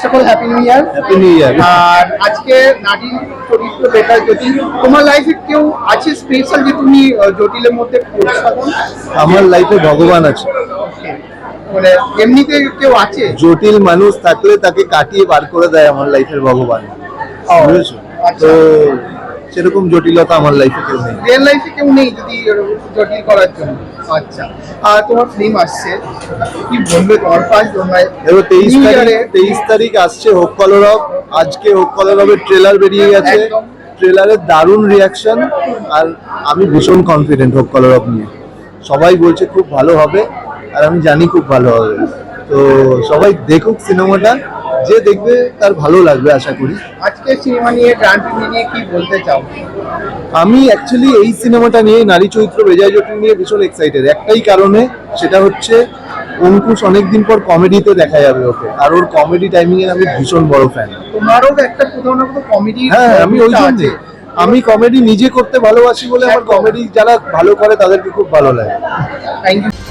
সকল happy new year. Happy new year. আর আজকে নারীর চরিত্র বেটার জটিল, তোমার লাইফে কেউ আছে স্পেশাল যে তুমি জটিলের মধ্যে প্রতিস্থাপন? আমার লাইফে ভগবান আছে। মানে এমনিতে কেউ আছে? জটিল মানুষ থাকলে তাকে কাটিয়ে বার করে দেয় আমার লাইফের ভগবান, বুঝেছো? আচ্ছা। তো সেরকম জটিলতা আমার লাইফে কেউ নেই। রিয়েল লাইফে কেউ নেই যদি জটিল করার জন্য? আচ্ছা। আর তোমার ফিল্ম আসছে, কি বলবে তোমার ফার্স্ট এবার 23 তারিখ আসছে হোক কলরব। আজকে হোক কলরবের ট্রেলার বেরিয়ে গেছে। একদম। ট্রেলারের দারুণ রিয়াকশন, আর আমি ভীষণ কনফিডেন্ট হোক কলরব নিয়ে। সবাই বলছে খুব ভালো হবে, আর আমি জানি খুব ভালো হবে। তো সবাই দেখুক সিনেমাটা, যে দেখবে তার ভালো লাগবে আশা করি। আজকে সিনেমা নিয়ে গ্র্যান্ড প্রিমিয়ার নিয়ে কি বলতে চাও? আমি অ্যাকচুয়ালি এই সিনেমাটা নিয়ে, নারী চরিত্র বেজায় জটিল নিয়ে ভীষণ এক্সাইটেড একটাই কারণে, সেটা হচ্ছে অঙ্কুশ অনেকদিন পর কমেডিতে দেখা যাবে ওকে, আর ওর কমেডি টাইমিং এর আমি ভীষণ বড় ফ্যান। তোমারও একটা কোথাও না কোথাও কমেডি। হ্যাঁ, আমি ওই জন্য আমি কমেডি নিজে করতে ভালোবাসি বলে আমার কমেডি যারা ভালো করে তাদেরকে খুব ভালো লাগে। Thank you.